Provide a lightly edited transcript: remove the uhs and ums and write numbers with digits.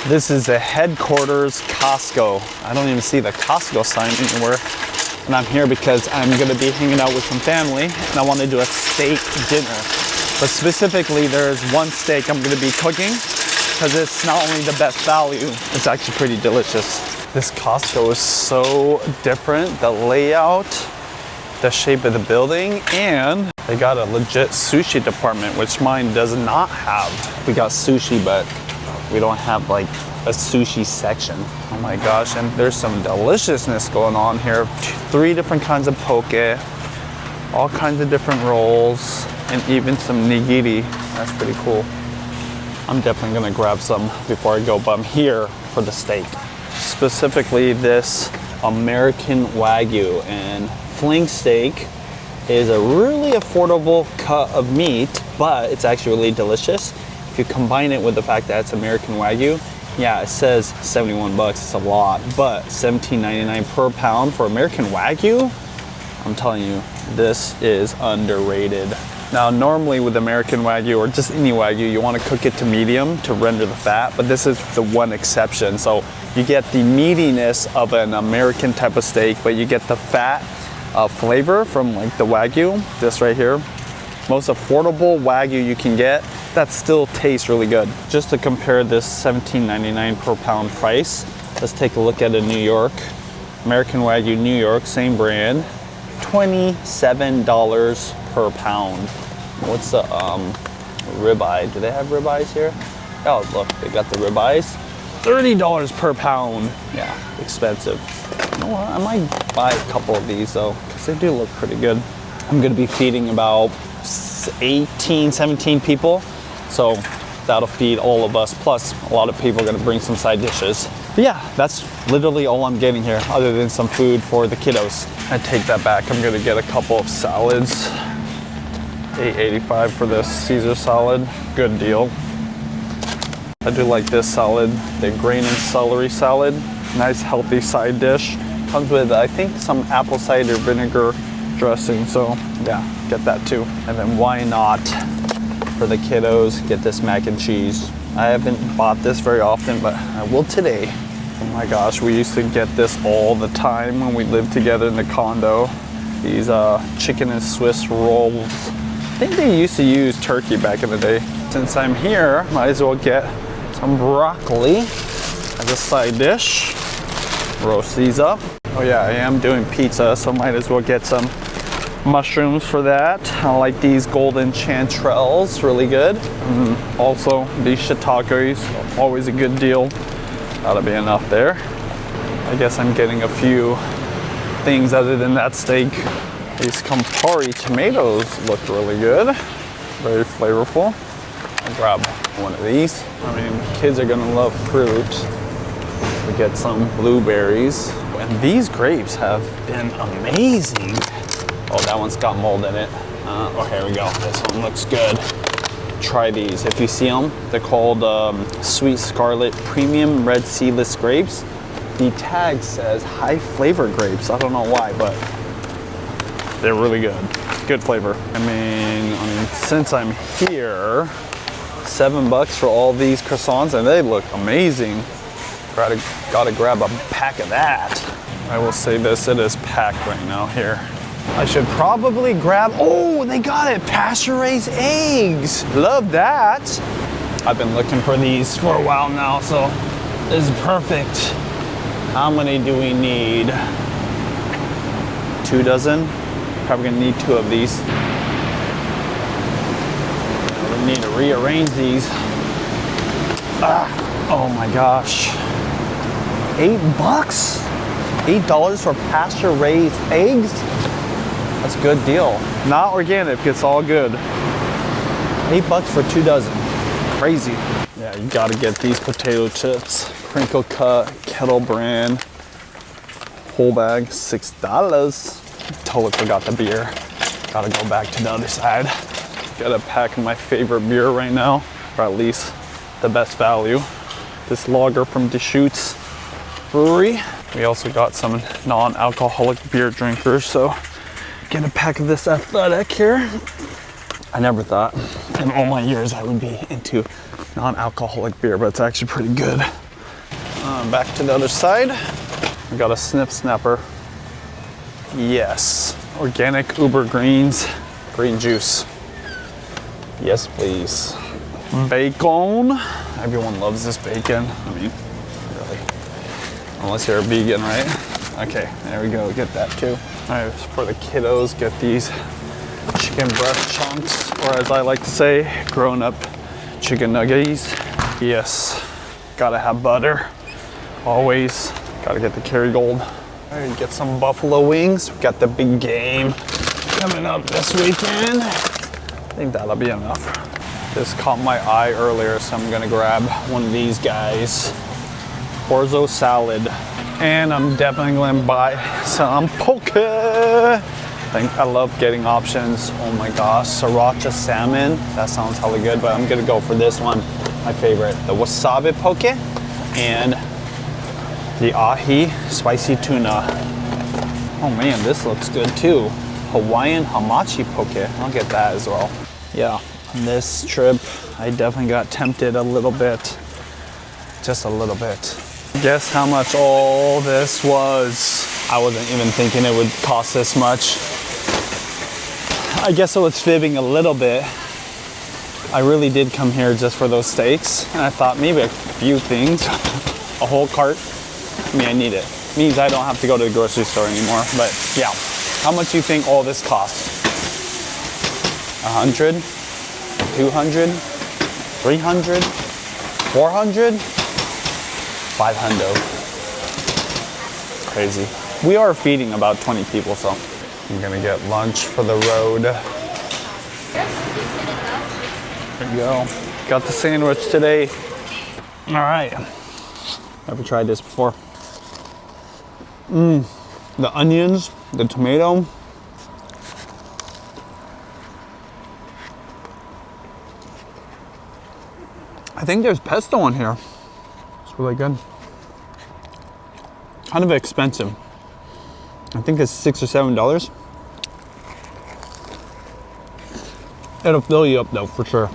This is the headquarters Costco. I don't even see the Costco sign anywhere. And I'm here because I'm gonna be hanging out with some family and I want to do a steak dinner. But specifically, there's one steak I'm gonna be cooking because it's not only the best value, it's actually pretty delicious. This Costco is so different. The layout, the shape of the building, and they got a legit sushi department, which mine does not have. We got sushi, but we don't have like a sushi section. Oh my gosh, and there's some deliciousness going on here. 3 different kinds of poke, all kinds of different rolls, and even some nigiri. That's pretty cool. I'm definitely gonna grab some before I go, but I'm here for the steak. Specifically this American Wagyu, and flank steak is a really affordable cut of meat, but it's actually really delicious. If you combine it with the fact that it's American Wagyu, yeah, it says 71 bucks, it's a lot, but $17.99 per pound for American Wagyu, I'm telling you, this is underrated. Now, normally with American Wagyu or just any Wagyu, you want to cook it to medium to render the fat, but this is the one exception. So you get the meatiness of an American type of steak, but you get the fat flavor from like the Wagyu, this right here. Most affordable Wagyu you can get that still tastes really good. Just to compare this $17.99 per pound price, let's take a look at a New York. American Wagyu New York, same brand, $27 per pound. What's the ribeye? Do they have ribeyes here? Oh, look, they got the ribeyes. $30 per pound. Yeah, expensive. You know what? I might buy a couple of these though, because they do look pretty good. I'm gonna be feeding about 18, 17 people. So that'll feed all of us. Plus, a lot of people are gonna bring some side dishes. But yeah, that's literally all I'm getting here, other than some food for the kiddos. I take that back. I'm gonna get a couple of salads. $8.85 for this Caesar salad. Good deal. I do like this salad, the grain and celery salad. Nice healthy side dish. Comes with, I think, some apple cider vinegar dressing. So yeah, get that too. And then why not, for the kiddos, get this mac and cheese. I haven't bought this very often, but I will today. Oh my gosh, we used to get this all the time when we lived together in the condo. These chicken and Swiss rolls. I think they used to use turkey back in the day. Since I'm here, might as well get some broccoli as a side dish. Roast these up. Oh yeah, I am doing pizza, so might as well get some mushrooms for that. I like these golden chanterelles, really good. Also, these shiitakes, always a good deal. That'll be enough there. I guess I'm getting a few things other than that steak. These Campari tomatoes look really good. Very flavorful. I'll grab one of these. I mean, kids are gonna love fruit. We get some blueberries. And these grapes have been amazing. Oh, that one's got mold in it. Oh, here we go. This one looks good. Try these. If you see them, they're called Sweet Scarlet Premium Red Seedless Grapes. The tag says high flavor grapes. I don't know why, but they're really good. Good flavor. I mean, since I'm here, $7 for all these croissants, and they look amazing. Gotta grab a pack of that. I will say this, it is packed right now here. I should probably grab, oh, they got it, pasture-raised eggs. Love that. I've been looking for these for a while now, so this is perfect. How many do we need? 2 dozen? Probably gonna need 2 of these. We need to rearrange these. Oh my gosh. $8? $8 for pasture-raised eggs? That's a good deal. Not organic, it's all good. $8 for 2 dozen. Crazy. Yeah, you gotta get these potato chips. Crinkle cut, Kettle brand. Whole bag, $6. Totally forgot the beer. Gotta go back to the other side. Got a pack of my favorite beer right now, or at least the best value. This lager from Deschutes Brewery. We also got some non-alcoholic beer drinkers, so get a pack of this Athletic here. I never thought in all my years I would be into non-alcoholic beer, but it's actually pretty good. Back to the other side. We got a snip snapper. Yes. Organic uber greens, green juice. Yes, please. Bacon. Everyone loves this bacon. I mean, really. Unless you're a vegan, right? Okay, there we go. Get that too. All right, for the kiddos, get these chicken breast chunks, or as I like to say, grown up chicken nuggets. Yes, gotta have butter. Always gotta get the Kerrygold. All right, get some buffalo wings. We got the big game coming up this weekend. I think that'll be enough. This caught my eye earlier, so I'm gonna grab one of these guys. Orzo salad. And I'm definitely gonna buy some poke. I love getting options. Oh my gosh, sriracha salmon. That sounds hella good, but I'm gonna go for this one. My favorite, the wasabi poke and the ahi spicy tuna. Oh man, this looks good too. Hawaiian hamachi poke. I'll get that as well. Yeah, on this trip, I definitely got tempted a little bit. Just a little bit. Guess how much all this was? I wasn't even thinking it would cost this much. I guess I was fibbing a little bit. I really did come here just for those steaks, and I thought maybe a few things. A whole cart, I mean, I need it. Means I don't have to go to the grocery store anymore, but yeah. How much do you think all this costs? 100? 200? 300? 400? 500. Crazy. We are feeding about 20 people, so I'm gonna get lunch for the road. There you go. Got the sandwich today. All right. Never tried this before. The onions, the tomato. I think there's pesto in here. It's really good. Kind of expensive. I think it's $6 or $7. It'll fill you up though, for sure.